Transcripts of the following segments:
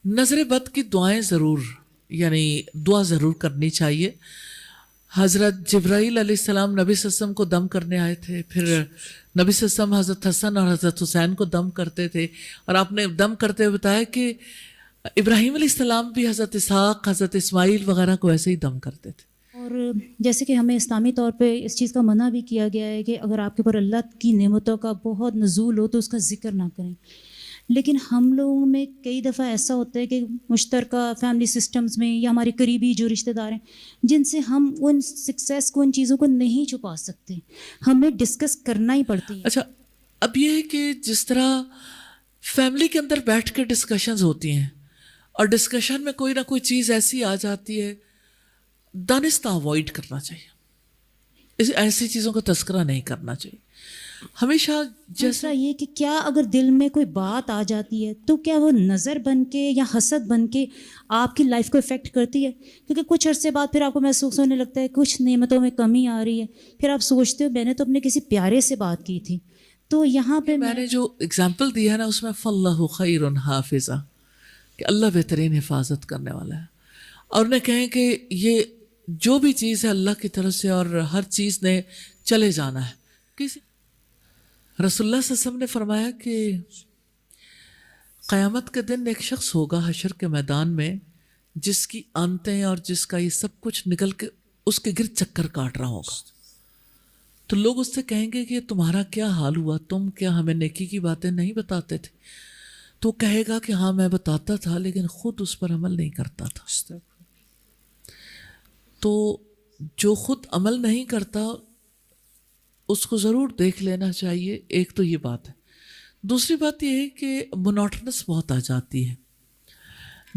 نظر بد کی دعائیں ضرور، یعنی دعا ضرور کرنی چاہیے. حضرت جبرائیل علیہ السلام نبی صلی اللہ علیہ وسلم کو دم کرنے آئے تھے، پھر نبی صلی اللہ علیہ وسلم حضرت حسن اور حضرت حسین کو دم کرتے تھے، اور آپ نے دم کرتے ہوئے بتایا کہ ابراہیم علیہ السلام بھی حضرت اسحاق، حضرت اسماعیل وغیرہ کو ایسے ہی دم کرتے تھے. اور جیسے کہ ہمیں اسلامی طور پہ اس چیز کا منع بھی کیا گیا ہے کہ اگر آپ کے اوپر اللہ کی نعمتوں کا بہت نزول ہو تو اس کا ذکر نہ کریں. لیکن ہم لوگوں میں کئی دفعہ ایسا ہوتا ہے کہ مشترکہ فیملی سسٹمز میں یا ہمارے قریبی جو رشتہ دار ہیں جن سے ہم ان سکسیس کو، ان چیزوں کو نہیں چھپا سکتے، ہمیں ڈسکس کرنا ہی پڑتی ہے. اچھا، اب یہ ہے کہ جس طرح فیملی کے اندر بیٹھ کے ڈسکشنز ہوتی ہیں اور ڈسکشن میں کوئی نہ کوئی چیز ایسی آ جاتی ہے، دانستہ اوائڈ کرنا چاہیے، ایسی چیزوں کا تذکرہ نہیں کرنا چاہیے ہمیشہ. دوسرا یہ کہ کیا اگر دل میں کوئی بات آ جاتی ہے تو کیا وہ نظر بن کے یا حسد بن کے آپ کی لائف کو افیکٹ کرتی ہے؟ کیونکہ کچھ عرصے بعد پھر آپ کو محسوس ہونے لگتا ہے کچھ نعمتوں میں کمی آ رہی ہے، پھر آپ سوچتے ہو میں نے تو اپنے کسی پیارے سے بات کی تھی. تو یہاں پہ میں نے جو اگزامپل دیا ہے نا اس میں فاللہ خیر حافظہ، کہ اللہ بہترین حفاظت کرنے والا ہے. اور انہیں کہیں کہ یہ جو بھی چیز ہے اللہ کی طرف سے، اور ہر چیز نے چلے جانا ہے. کسی رسول اللہ صلی اللہ علیہ وسلم نے فرمایا کہ قیامت کے دن ایک شخص ہوگا حشر کے میدان میں جس کی آنتیں اور جس کا یہ سب کچھ نکل کے اس کے گرد چکر کاٹ رہا ہوگا. تو لوگ اس سے کہیں گے کہ تمہارا کیا حال ہوا، تم کیا ہمیں نیکی کی باتیں نہیں بتاتے تھے؟ تو کہے گا کہ ہاں میں بتاتا تھا لیکن خود اس پر عمل نہیں کرتا تھا. تو جو خود عمل نہیں کرتا اس کو ضرور دیکھ لینا چاہیے. ایک تو یہ بات ہے. دوسری بات یہ ہے کہ مونوٹنس بہت آ جاتی ہے.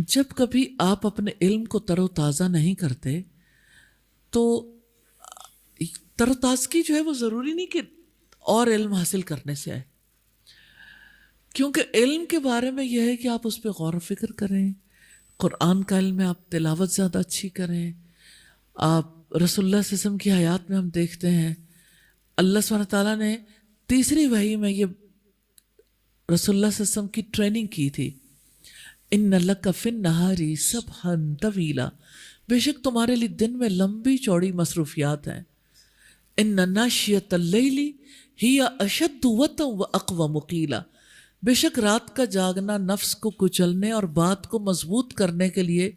جب کبھی آپ اپنے علم کو تر و تازہ نہیں کرتے تو تر و تازگی جو ہے وہ ضروری نہیں کہ اور علم حاصل کرنے سے آئے، کیونکہ علم کے بارے میں یہ ہے کہ آپ اس پہ غور و فکر کریں. قرآن کا علم ہے، آپ تلاوت زیادہ اچھی کریں. آپ رسول اللہ صلی اللہ علیہ وسلم کی حیات میں ہم دیکھتے ہیں اللہ سبحانہ تعالیٰ نے تیسری وحی میں یہ رسول اللہ صلی اللہ علیہ وسلم کی ٹریننگ کی تھی. ان لک فی النہار سبحا طویلا، بے شک تمہارے لیے دن میں لمبی چوڑی مصروفیات ہیں. ان ناشیۃ اللیل ہی اشد وطئا واقوم قیلا، بے شک رات کا جاگنا نفس کو کچلنے اور بات کو مضبوط کرنے کے لیے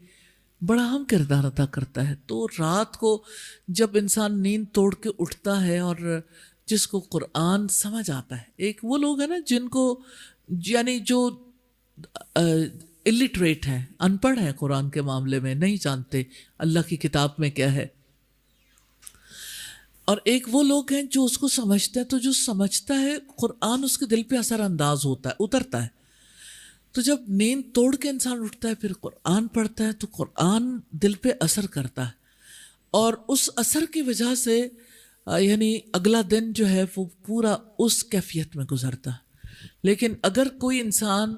بڑا اہم کردار ادا کرتا ہے. تو رات کو جب انسان نیند توڑ کے اٹھتا ہے اور جس کو قرآن سمجھ آتا ہے، ایک وہ لوگ ہیں نا جن کو یعنی جو الٹریٹ ہیں، ان پڑھ ہیں، قرآن کے معاملے میں نہیں جانتے اللہ کی کتاب میں کیا ہے، اور ایک وہ لوگ ہیں جو اس کو سمجھتے ہیں. تو جو سمجھتا ہے قرآن اس کے دل پہ اثر انداز ہوتا ہے، اترتا ہے. تو جب نیند توڑ کے انسان اٹھتا ہے پھر قرآن پڑھتا ہے تو قرآن دل پہ اثر کرتا ہے، اور اس اثر کی وجہ سے یعنی اگلا دن جو ہے وہ پورا اس کیفیت میں گزرتا ہے. لیکن اگر کوئی انسان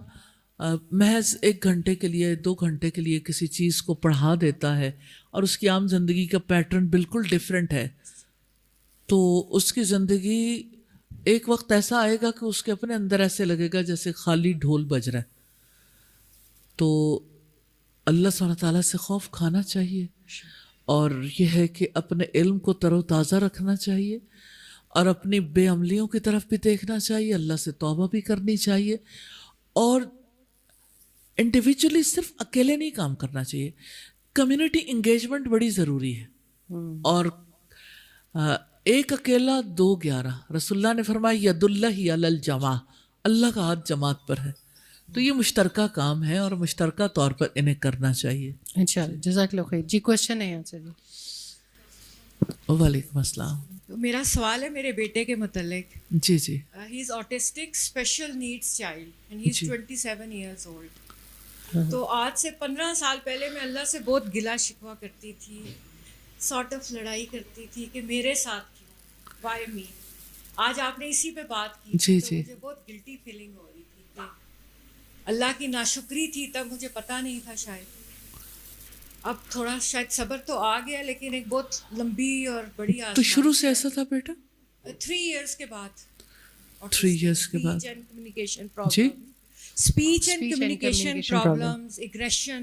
محض 1 گھنٹے کے لیے 2 گھنٹے کے لیے کسی چیز کو پڑھا دیتا ہے اور اس کی عام زندگی کا پیٹرن بالکل ڈیفرنٹ ہے، تو اس کی زندگی ایک وقت ایسا آئے گا کہ اس کے اپنے اندر ایسے لگے گا جیسے خالی ڈھول بج رہا ہے. تو اللہ سبحانہ تعالیٰ سے خوف کھانا چاہیے، اور یہ ہے کہ اپنے علم کو تر و تازہ رکھنا چاہیے، اور اپنی بے عملیوں کی طرف بھی دیکھنا چاہیے، اللہ سے توبہ بھی کرنی چاہیے، اور انڈیویجولی صرف اکیلے نہیں کام کرنا چاہیے. کمیونٹی انگیجمنٹ بڑی ضروری ہے، اور ایک اکیلا 2 11. رسول اللہ نے فرمایا ید اللہ علی الجماع، اللہ کا ہاتھ جماعت پر ہے. تو یہ مشترکہ کام ہے اور مشترکہ طور پر انہیں کرنا چاہیے. انشاءاللہ. جزاک اللہ خیر. جی کوشچن ہے یہاں سے. جی وعلیکم السلام. میرا سوال ہے میرے بیٹے کے متعلق. جی جی. He is autistic special needs child and he is 27 years old. تو آج سے 15 سال پہلے میں اللہ سے بہت گلا شکوہ کرتی تھی، سارٹ آف لڑائی کرتی تھی کہ میرے ساتھ کیوں، وائی می. آج آپ نے اسی پہ بات کی جی تو مجھے بہت گلٹی فیلنگ ہو رہی تھی کہ اللہ کی ناشکری تھی، تب مجھے پتہ نہیں تھا شاید. اب تھوڑا شاید صبر تو آ گیا، لیکن ایک بہت لمبی اور بڑی تو شروع سے ایسا تھا بیٹا؟ 3 ایئرس کے بعد. 3 ایئرس کے بعد کمیونیکیشن جی speech and Speech and communication communication problems, aggression,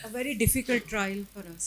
a very difficult trial for us.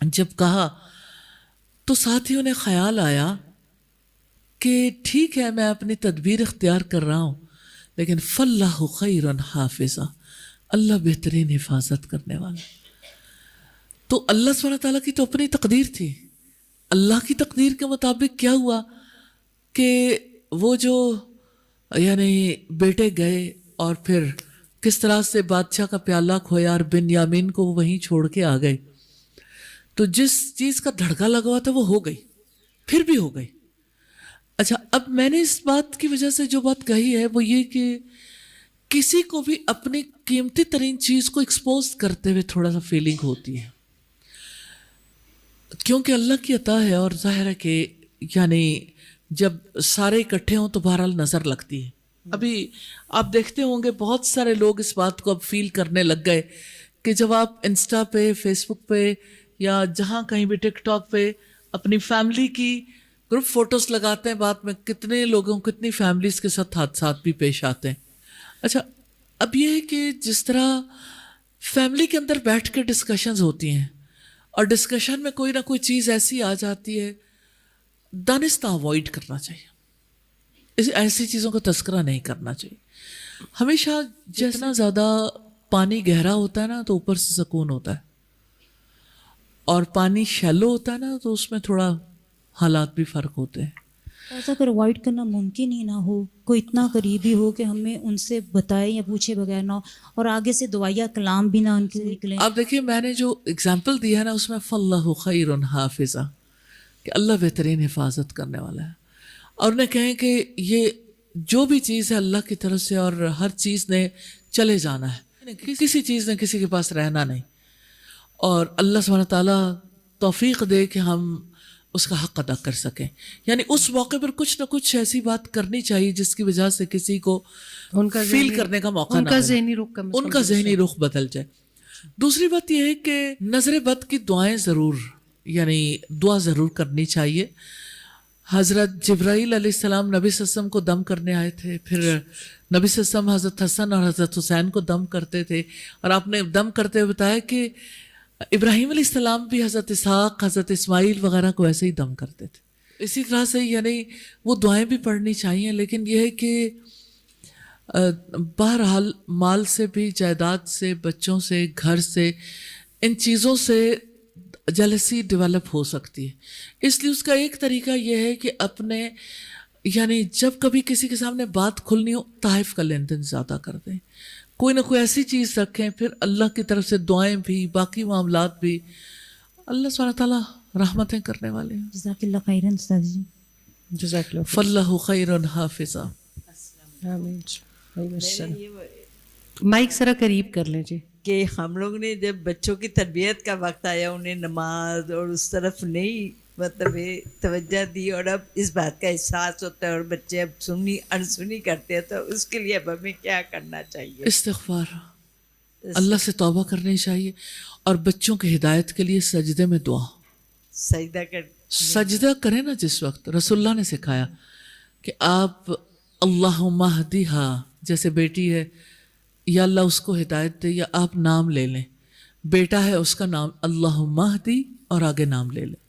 جب کہا تو ساتھ ہی انہیں خیال آیا کہ ٹھیک ہے میں اپنی تدبیر اختیار کر رہا ہوں لیکن فاللہ خیر حافظہ، اللہ بہترین حفاظت کرنے والا. تو اللہ سبحانہ تعالیٰ کی تو اپنی تقدیر تھی. اللہ کی تقدیر کے مطابق کیا ہوا کہ وہ جو یعنی بیٹے گئے اور پھر کس طرح سے بادشاہ کا پیالہ کھویا اور بنیامین کو وہ وہیں چھوڑ کے آ گئے. تو جس چیز کا دھڑکا لگا ہوا تھا وہ ہو گئی، پھر بھی ہو گئی. اچھا، اب میں نے اس بات کی وجہ سے جو بات کہی ہے وہ یہ کہ کسی کو بھی اپنی قیمتی ترین چیز کو ایکسپوز کرتے ہوئے تھوڑا سا فیلنگ ہوتی ہے، کیونکہ اللہ کی عطا ہے. اور ظاہر ہے کہ یعنی جب سارے اکٹھے ہوں تو بہرحال نظر لگتی ہے. ابھی آپ دیکھتے ہوں گے بہت سارے لوگ اس بات کو اب فیل کرنے لگ گئے کہ جب آپ انسٹا پہ، فیس بک پہ یا جہاں کہیں بھی ٹک ٹاک پہ اپنی فیملی کی گروپ فوٹوز لگاتے ہیں، بعد میں کتنے لوگوں، کتنی فیملیز کے ساتھ حادثات بھی پیش آتے ہیں. اچھا، اب یہ ہے کہ جس طرح فیملی کے اندر بیٹھ کے ڈسکشنز ہوتی ہیں اور ڈسکشن میں کوئی نہ کوئی چیز ایسی آ جاتی ہے، دانستہ اوائڈ کرنا چاہیے. ایسی چیزوں کا تذکرہ نہیں کرنا چاہیے. ہمیشہ جتنا زیادہ پانی گہرا ہوتا ہے نا تو اوپر سے سکون ہوتا ہے، اور پانی شیلو ہوتا ہے نا تو اس میں تھوڑا حالات بھی فرق ہوتے ہیں. ایسا اگر اوائڈ کرنا ممکن ہی نہ ہو، کوئی اتنا قریبی ہو کہ ہمیں ان سے بتائے یا پوچھے بغیر نہ ہو، اور آگے سے دعائیہ کلام بھی نہ ان کے نکلیں. آپ دیکھیے میں نے جو اگزامپل دیا ہے نا اس میں فاللہ خیر حافظہ، کہ اللہ بہترین حفاظت کرنے والا ہے. اور انہیں کہیں کہ یہ جو بھی چیز ہے اللہ کی طرف سے، اور ہر چیز نے چلے جانا ہے، کسی چیز نے کسی کے پاس رہنا نہیں. اور اللہ سبحانہ تعالیٰ توفیق دے کہ ہم اس کا حق ادا کر سکیں. یعنی اس موقع پر کچھ نہ کچھ ایسی بات کرنی چاہیے جس کی وجہ سے کسی کو ان کا فیل کرنے کا موقع نہ ملے، ان کا ذہنی رخ بدل جائے. دوسری بات یہ ہے کہ نظر بد کی دعائیں ضرور، یعنی دعا ضرور کرنی چاہیے. حضرت جبرائیل علیہ السلام نبی صلی اللہ علیہ وسلم کو دم کرنے آئے تھے، پھر نبی صلی اللہ علیہ وسلم حضرت حسن اور حضرت حسین کو دم کرتے تھے، اور آپ نے دم کرتے ہوئے بتایا کہ ابراہیم علیہ السلام بھی حضرت اسحاق، حضرت اسماعیل وغیرہ کو ایسے ہی دم کرتے تھے. اسی طرح سے یعنی وہ دعائیں بھی پڑھنی چاہیے. لیکن یہ ہے کہ بہرحال مال سے بھی، جائیداد سے، بچوں سے، گھر سے، ان چیزوں سے جیلسی ڈیولپ ہو سکتی ہے. اس لیے اس کا ایک طریقہ یہ ہے کہ اپنے یعنی جب کبھی کسی کے سامنے بات کھلنی ہو تحائف کا لین دین زیادہ کر دیں، کوئی نہ کوئی ایسی چیز رکھیں، پھر اللہ کی طرف سے دعائیں بھی، باقی معاملات بھی. اللہ سبحانہ تعالیٰ رحمتیں کرنے والے ہیں. جزاک اللہ خیرن استاذ جی. جزاک اللہ. فاللہ خیر حافظہ. آمین. مائک ذرا قریب کر لیں جی. کہ ہم لوگ نے جب بچوں کی تربیت کا وقت آیا انہیں نماز اور اس طرف نہیں مطلب توجہ دی، اور اب اس بات کا احساس ہوتا ہے اور بچے اب سنی انسنی کرتے ہیں، تو اس کے لیے اب ہمیں کیا کرنا چاہیے؟ استغفار، اللہ سے توبہ کرنی چاہیے، اور بچوں کی ہدایت کے لیے سجدے میں دعا. سجدہ کریں نا جس وقت، رسول اللہ نے سکھایا کہ آپ اللہم اہدیہا، جیسے بیٹی ہے یا اللہ اس کو ہدایت دے، یا آپ نام لے لیں، بیٹا ہے اس کا نام اللہم اہدی اور آگے نام لے لیں.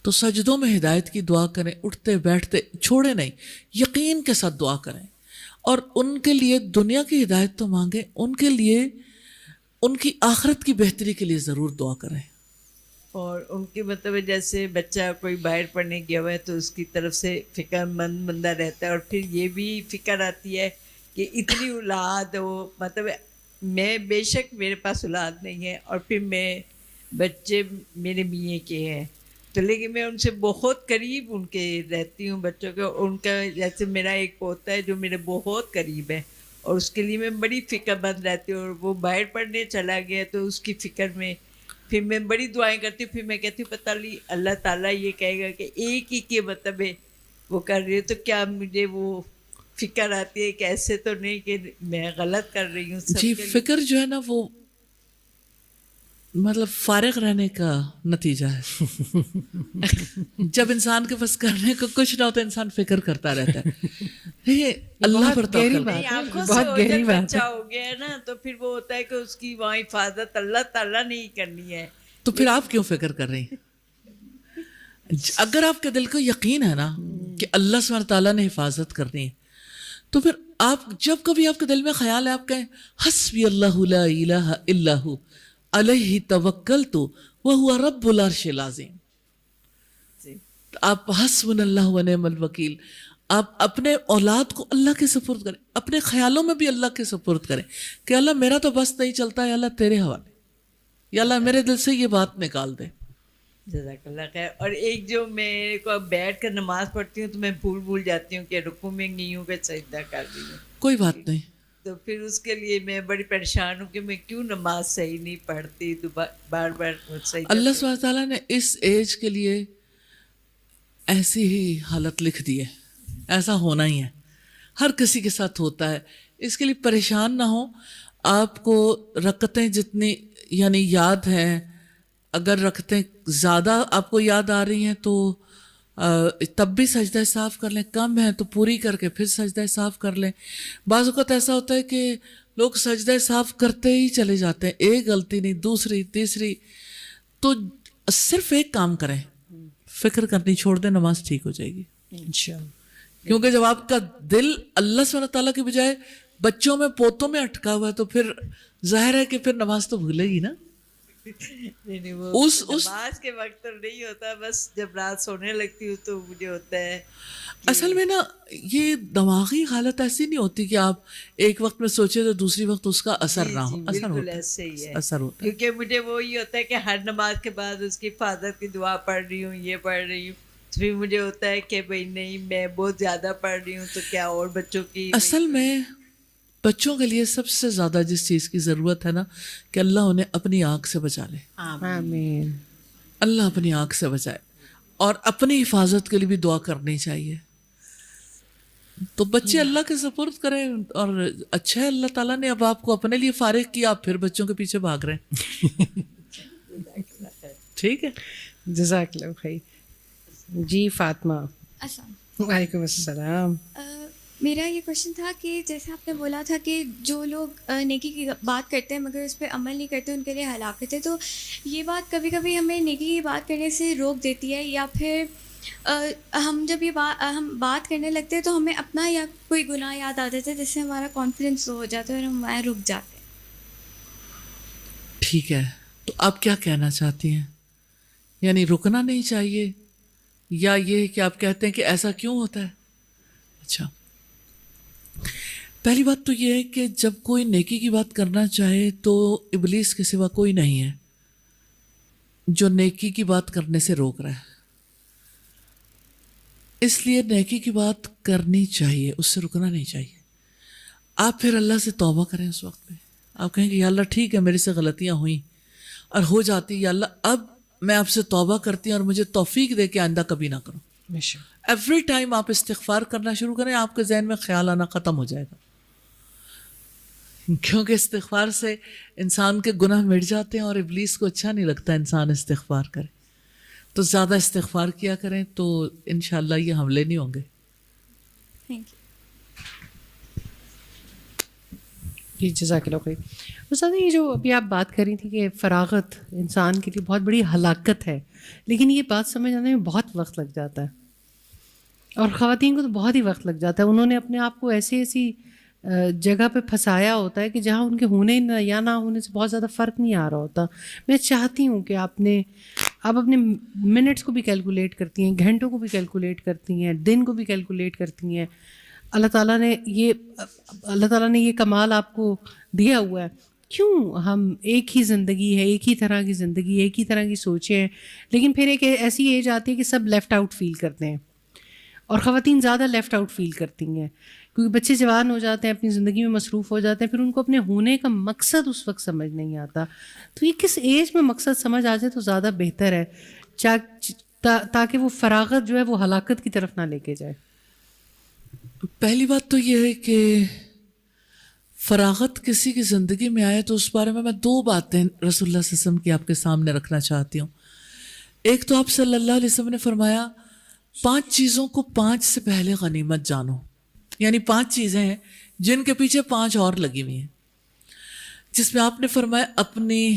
تو سجدوں میں ہدایت کی دعا کریں، اٹھتے بیٹھتے چھوڑے نہیں، یقین کے ساتھ دعا کریں. اور ان کے لیے دنیا کی ہدایت تو مانگیں، ان کے لیے ان کی آخرت کی بہتری کے لیے ضرور دعا کریں. اور ان کی مطلب جیسے بچہ کوئی باہر پڑھنے گیا ہوا ہے تو اس کی طرف سے فکر مند بندہ رہتا ہے، اور پھر یہ بھی فکر آتی ہے کہ اتنی اولاد ہو، مطلب میں بے شک میرے پاس اولاد نہیں ہے، اور پھر میں بچے میرے میاں کے ہیں، تو لیکن میں ان سے بہت قریب ان کے رہتی ہوں بچوں کے. ان کا جیسے میرا ایک پوتا ہے جو میرے بہت قریب ہے، اور اس کے لیے میں بڑی فکر مند رہتی ہوں، اور وہ باہر پڑھنے چلا گیا تو اس کی فکر میں پھر میں بڑی دعائیں کرتی ہوں. پھر میں کہتی ہوں پتہ نہیں اللہ تعالیٰ یہ کہے گا کہ ایک ہی کے مطلب وہ کر رہی ہے، تو کیا مجھے وہ فکر آتی ہے کہ ایسے تو نہیں کہ میں غلط کر رہی ہوں. جی، فکر جو ہے نا وہ مطلب فارغ رہنے کا نتیجہ ہے. جب انسان کے پاس کرنے کو کچھ نہ ہوتا انسان فکر کرتا رہتا ہے. یہ اللہ پر توکل. بہت گہری بات. بچہ ہو گیا ہے نا تو پھر وہ ہوتا ہے کہ اس کی وہاں حفاظت اللہ تعالیٰ نے ہی کرنی ہے، تو پھر آپ کیوں فکر کر رہی ہیں؟ اگر آپ کے دل کو یقین ہے نا کہ اللہ سبحانہ تعالیٰ نے حفاظت کرنی ہے تو پھر آپ جب کبھی آپ کے دل میں خیال ہے آپ کہیں حسبی اللہ لا الہ الا ہو علیہ توکلت وہو رب العرش العظیم. آپ حسبنا اللہ ونعم الوکیل. آپ اپنے اولاد کو اللہ کے سپرد کریں, اپنے خیالوں میں بھی اللہ کے سپرد کریں کہ اللہ میرا تو بس نہیں چلتا ہے, اللہ تیرے حوالے, یا اللہ میرے دل سے یہ بات نکال دے. جزاک اللہ خیر. اور ایک جو میرے کو بیٹھ کر نماز پڑھتی ہوں تو میں بھول جاتی ہوں کہ رکوع میں گئی ہوں کہ سجدہ کر رہی ہوں. کوئی بات نہیں, تو پھر اس کے لیے میں بڑی پریشان ہوں کہ میں کیوں نماز صحیح نہیں پڑھتی, تو بار بار سجدہ. اللہ سبحانہ تعالیٰ نے اس ایج کے لیے ایسی ہی حالت لکھ دی ہے, ایسا ہونا ہی ہے, ہر کسی کے ساتھ ہوتا ہے. اس کے لیے پریشان نہ ہو. آپ کو رکعتیں جتنی یعنی یاد ہیں, اگر رکعتیں زیادہ آپ کو یاد آ رہی ہیں تو تب بھی سجدہ صاف کر لیں, کم ہیں تو پوری کر کے پھر سجدہ صاف کر لیں. بعض اوقات ایسا ہوتا ہے کہ لوگ سجدہ صاف کرتے ہی چلے جاتے ہیں, ایک غلطی نہیں, دوسری تیسری. تو صرف ایک کام کریں, فکر کرنی چھوڑ دیں, نماز ٹھیک ہو جائے گی انشاءاللہ. کیونکہ جب آپ کا دل اللہ سبحانہ تعالیٰ کے بجائے بچوں میں پوتوں میں اٹکا ہوا ہے تو پھر ظاہر ہے کہ پھر نماز تو بھولے گی نا. نہیں وہ نماز کے وقت تو نہیں ہوتا, بس جب رات سونے لگتی ہوں تو مجھے ہوتا ہے. اصل میں نا یہ دماغی حالت ایسی نہیں ہوتی کہ آپ ایک وقت میں سوچے تو دوسری وقت اس کا اثر نہ ہو. اثر بالکل ہوتا ایسے ہی ہے, اثر ہوتا ہے. کیونکہ مجھے وہی ہوتا ہے کہ ہر نماز کے بعد اس کی حفاظت کی دعا پڑھ رہی ہوں, یہ پڑھ رہی ہوں, تو پھر مجھے ہوتا ہے کہ بھائی نہیں میں بہت زیادہ پڑھ رہی ہوں تو کیا اور بچوں کی. اصل میں بچوں کے لیے سب سے زیادہ جس چیز کی ضرورت ہے نا کہ اللہ انہیں اپنی آنکھ سے بچا لے. آمین. اللہ اپنی آنکھ سے بچائے, اور اپنی حفاظت کے لیے بھی دعا کرنی چاہیے. تو بچے اللہ کے سپرد کریں, اور اچھا ہے اللہ تعالیٰ نے اب آپ کو اپنے لیے فارغ کیا, آپ پھر بچوں کے پیچھے بھاگ رہے ہیں. ٹھیک ہے, جزاک اللہ خیر. جی فاطمہ. السلام. وعلیکم السلام. میرا یہ کوشچن تھا کہ جیسے آپ نے بولا تھا کہ جو لوگ نیکی کی بات کرتے ہیں مگر اس پہ عمل نہیں کرتے ان کے لیے ہلاکت ہے, تو یہ بات کبھی کبھی ہمیں نیکی کی بات کرنے سے روک دیتی ہے, یا پھر ہم جب ہم بات کرنے لگتے ہیں تو ہمیں اپنا یا کوئی گناہ یاد آ جاتا ہے جس سے ہمارا کانفیڈنس لو ہو جاتا ہے اور ہم وہاں رک جاتے ہیں. ٹھیک ہے, تو آپ کیا کہنا چاہتی ہیں؟ یعنی رکنا نہیں چاہیے, یا یہ کہ آپ کہتے ہیں کہ ایسا کیوں ہوتا ہے؟ اچھا, پہلی بات تو یہ ہے کہ جب کوئی نیکی کی بات کرنا چاہے تو ابلیس کے سوا کوئی نہیں ہے جو نیکی کی بات کرنے سے روک رہا ہے. اس لیے نیکی کی بات کرنی چاہیے, اس سے رکنا نہیں چاہیے. آپ پھر اللہ سے توبہ کریں. اس وقت میں آپ کہیں کہ یا اللہ ٹھیک ہے میرے سے غلطیاں ہوئیں اور ہو جاتی, یا اللہ اب میں آپ سے توبہ کرتی ہوں اور مجھے توفیق دے کہ آئندہ کبھی نہ کروں. ایوری ٹائم آپ استغفار کرنا شروع کریں, آپ کے ذہن میں خیال آنا ختم ہو جائے گا, کیونکہ استغفار سے انسان کے گناہ مٹ جاتے ہیں اور ابلیس کو اچھا نہیں لگتا انسان استغفار کرے. تو زیادہ استغفار کیا کریں تو انشاءاللہ یہ حملے نہیں ہوں گے. Thank you. جی جزاک اللہ خیر. استاد یہ جو ابھی آپ بات کر رہی تھی کہ فراغت انسان کے لیے بہت بڑی ہلاکت ہے, لیکن یہ بات سمجھ آنے میں بہت وقت لگ جاتا ہے, اور خواتین کو تو بہت ہی وقت لگ جاتا ہے. انہوں نے اپنے آپ کو ایسی جگہ پہ پھنسایا ہوتا ہے کہ جہاں ان کے ہونے یا نہ ہونے سے بہت زیادہ فرق نہیں آ رہا ہوتا. میں چاہتی ہوں کہ آپ اپنے منٹس کو بھی کیلکولیٹ کرتی ہیں, گھنٹوں کو بھی کیلکولیٹ کرتی ہیں, دن کو بھی کیلکولیٹ کرتی ہیں. اللہ تعالیٰ نے یہ کمال آپ کو دیا ہوا ہے. کیوں ہم ایک ہی زندگی ہے, ایک ہی طرح کی زندگی, ایک ہی طرح کی سوچیں ہیں, لیکن پھر ایک ایسی ایج آتی ہے کہ سب لیفٹ آؤٹ فیل کرتے ہیں, اور خواتین زیادہ لیفٹ آؤٹ فیل کرتی ہیں کیونکہ بچے جوان ہو جاتے ہیں, اپنی زندگی میں مصروف ہو جاتے ہیں, پھر ان کو اپنے ہونے کا مقصد اس وقت سمجھ نہیں آتا. تو یہ کس ایج میں مقصد سمجھ آ جائے تو زیادہ بہتر ہے, تاکہ وہ فراغت جو ہے وہ ہلاکت کی طرف نہ لے کے جائے. پہلی بات تو یہ ہے کہ فراغت کسی کی زندگی میں آئے تو اس بارے میں 2 باتیں رسول اللہ صلی اللہ علیہ وسلم کی آپ کے سامنے رکھنا چاہتی ہوں. ایک تو آپ صلی اللہ علیہ وسلم نے فرمایا 5 چیزوں کو 5 سے پہلے غنیمت جانو, یعنی 5 چیزیں ہیں جن کے پیچھے 5 اور لگی ہوئی ہیں, جس میں آپ نے فرمایا اپنی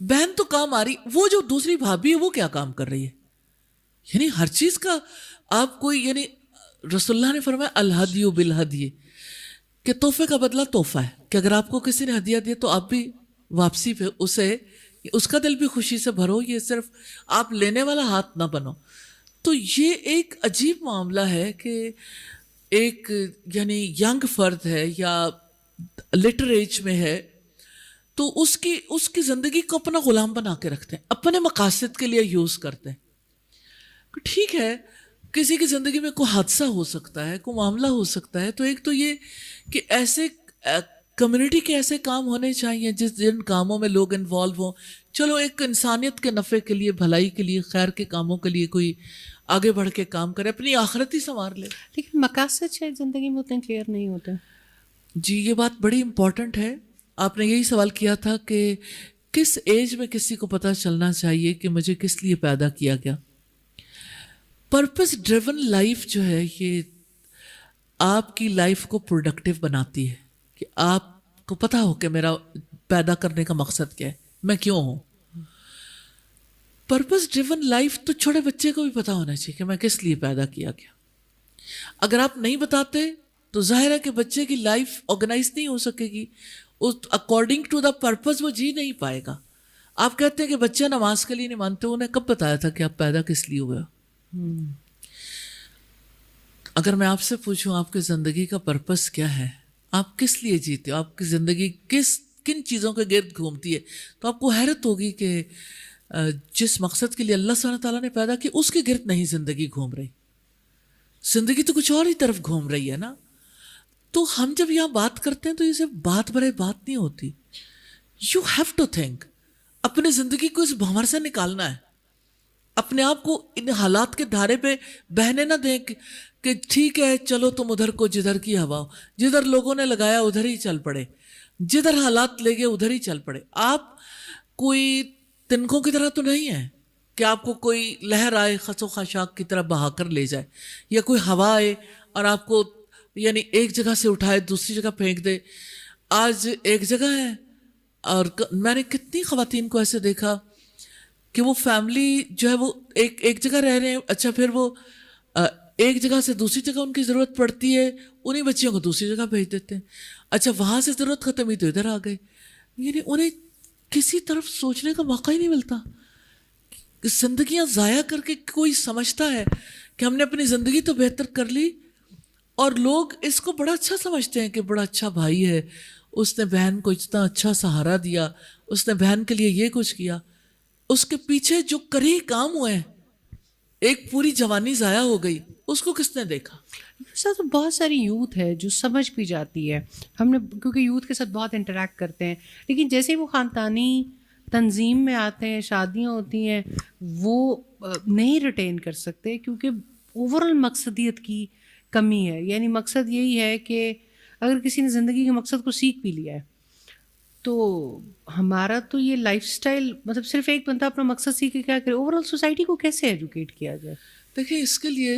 بہن تو کام آ رہی, وہ جو دوسری بھابھی ہے وہ کیا کام کر رہی ہے؟ یعنی ہر چیز کا آپ کوئی, یعنی رسول اللہ نے فرمایا الہدی بالہدی, کہ تحفے کا بدلہ تحفہ ہے, کہ اگر آپ کو کسی نے ہدیہ دیا تو آپ بھی واپسی پہ اسے, اس کا دل بھی خوشی سے بھرو, یہ صرف آپ لینے والا ہاتھ نہ بنو. تو یہ ایک عجیب معاملہ ہے کہ ایک یعنی ینگ فرد ہے یا لٹر ایج میں ہے, تو اس کی زندگی کو اپنا غلام بنا کے رکھتے ہیں, اپنے مقاصد کے لیے یوز کرتے ہیں. ٹھیک ہے, کسی کی زندگی میں کوئی حادثہ ہو سکتا ہے, کوئی معاملہ ہو سکتا ہے, تو ایک تو یہ کہ ایسے کمیونٹی کے ایسے کام ہونے چاہیے جن کاموں میں لوگ انوالو ہوں. چلو ایک انسانیت کے نفع کے لیے, بھلائی کے لیے, خیر کے کاموں کے لیے کوئی آگے بڑھ کے کام کرے, اپنی آخرت ہی سنوار لے. لیکن مقاصد شاید زندگی میں اتنے کلیئر نہیں ہوتے. جی یہ بات بڑی امپورٹنٹ ہے. آپ نے یہی سوال کیا تھا کہ کس ایج میں کسی کو پتہ چلنا چاہیے کہ مجھے کس لیے پیدا کیا گیا. پرپس ڈریون لائف جو ہے یہ آپ کی لائف کو پروڈکٹیو بناتی ہے, کہ آپ کو پتہ ہو کہ میرا پیدا کرنے کا مقصد کیا ہے, میں کیوں ہوں. پرپس ڈریون لائف تو چھوٹے بچے کو بھی پتہ ہونا چاہیے کہ میں کس لیے پیدا کیا گیا. اگر آپ نہیں بتاتے تو ظاہر ہے کہ بچے کی لائف آرگنائز نہیں ہو سکے گی, اکارڈنگ ٹو دا پرپز وہ جی نہیں پائے گا. آپ کہتے ہیں کہ بچہ نماز کے لیے نہیں مانتے, انہیں کب بتایا تھا کہ آپ پیدا کس لیے ہوئے ہو؟ اگر میں آپ سے پوچھوں آپ کی زندگی کا پرپس کیا ہے, آپ کس لیے جیتے ہو, آپ کی زندگی کن چیزوں کے گرد گھومتی ہے, تو آپ کو حیرت ہوگی کہ جس مقصد کے لیے اللہ سبحانہ تعالیٰ نے پیدا کی اس کے گرد نہیں زندگی گھوم رہی, زندگی تو کچھ اور ہی طرف گھوم رہی ہے نا. تو ہم جب یہاں بات کرتے ہیں تو یہ صرف بات برائے بات نہیں ہوتی. یو ہیو ٹو تھنک, اپنی زندگی کو اس بھنور سے نکالنا ہے, اپنے آپ کو ان حالات کے دھارے پہ بہنے نہ دیں کہ ٹھیک ہے چلو تم ادھر کو جدھر کی ہوا ہو, جدھر لوگوں نے لگایا ادھر ہی چل پڑے, جدھر حالات لے گئے ادھر ہی چل پڑے. آپ کوئی تنکوں کی طرح تو نہیں ہیں کہ آپ کو کوئی لہر آئے خس و خاشاک کی طرح بہا کر لے جائے, یا کوئی ہوا آئے اور آپ کو یعنی ایک جگہ سے اٹھائے دوسری جگہ پھینک دے. آج ایک جگہ ہے اور میں نے کتنی خواتین کو ایسے دیکھا کہ وہ فیملی جو ہے وہ ایک جگہ رہ رہے ہیں, اچھا پھر وہ ایک جگہ سے دوسری جگہ ان کی ضرورت پڑتی ہے, انہیں بچیوں کو دوسری جگہ بھیج دیتے ہیں, اچھا وہاں سے ضرورت ختم ہوئی تو ادھر آ گئے. یعنی انہیں کسی طرف سوچنے کا موقع ہی نہیں ملتا. زندگیاں ضائع کر کے کوئی سمجھتا ہے کہ ہم نے اپنی زندگی تو بہتر کر لی, اور لوگ اس کو بڑا اچھا سمجھتے ہیں کہ بڑا اچھا بھائی ہے, اس نے بہن کو اتنا اچھا سہارا دیا, اس نے بہن کے لیے یہ کچھ کیا. اس کے پیچھے جو کری کام ہوئے ہیں, ایک پوری جوانی ضائع ہو گئی, اس کو کس نے دیکھا؟ ساتھ بہت ساری یوتھ ہے جو سمجھ بھی جاتی ہے, ہم نے کیونکہ یوتھ کے ساتھ بہت انٹریکٹ کرتے ہیں, لیکن جیسے ہی وہ خاندانی تنظیم میں آتے ہیں, شادیاں ہوتی ہیں, وہ نہیں ریٹین کر سکتے کیونکہ اوور آل مقصدیت کی کمی ہے. یعنی مقصد یہی ہے کہ اگر کسی نے زندگی کے مقصد کو سیکھ بھی لیا ہے تو ہمارا تو یہ لائف سٹائل, مطلب صرف ایک بندہ اپنا مقصد سیکھ کے کیا کرے, اوور آل سوسائٹی کو کیسے ایجوکیٹ کیا جائے؟ دیکھیں اس کے لیے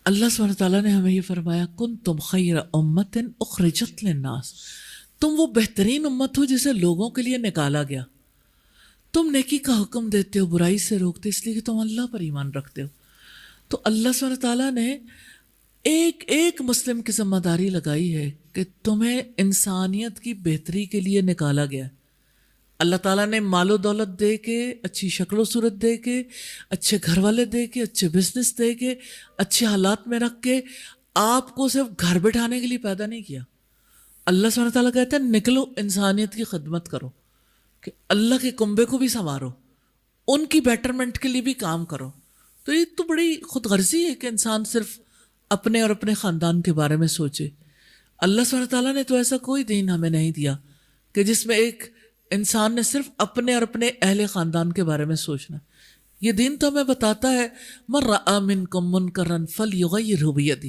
اللہ سبحانہ تعالیٰ نے ہمیں یہ فرمایا کنتم خیر امت اخرجت للناس, تم وہ بہترین امت ہو جسے لوگوں کے لیے نکالا گیا. تم نیکی کا حکم دیتے ہو, برائی سے روکتے, اس لیے کہ تم اللہ پر ایمان رکھتے ہو. تو اللہ سبحانہ تعالیٰ نے ایک مسلم کی ذمہ داری لگائی ہے کہ تمہیں انسانیت کی بہتری کے لیے نکالا گیا. اللہ تعالیٰ نے مال و دولت دے کے, اچھی شکل و صورت دے کے, اچھے گھر والے دے کے, اچھے بزنس دے کے, اچھے حالات میں رکھ کے آپ کو صرف گھر بٹھانے کے لیے پیدا نہیں کیا. اللہ سبحانہ تعالیٰ کہتے ہیں نکلو انسانیت کی خدمت کرو, کہ اللہ کے کنبے کو بھی سنوارو, ان کی بیٹرمنٹ کے لیے بھی کام کرو. تو یہ تو بڑی خود غرضی ہے کہ انسان صرف اپنے اور اپنے خاندان کے بارے میں سوچے. اللہ سبحانہ تعالیٰ نے تو ایسا کوئی دین ہمیں نہیں دیا کہ جس میں ایک انسان نے صرف اپنے اور اپنے اہل خاندان کے بارے میں سوچنا. یہ دین تو ہمیں بتاتا ہے من رأى منکم منکرا فلیغیرہ بیدہ,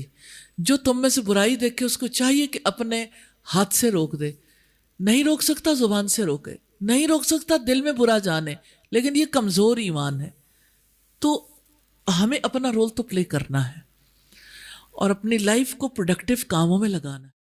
جو تم میں سے برائی دیکھے اس کو چاہیے کہ اپنے ہاتھ سے روک دے. نہیں روک سکتا زبان سے روکے, نہیں روک سکتا دل میں برا جانے, لیکن یہ کمزور ایمان ہے. تو ہمیں اپنا رول تو پلے کرنا ہے اور اپنی لائف کو پروڈکٹیو کاموں میں لگانا ہے.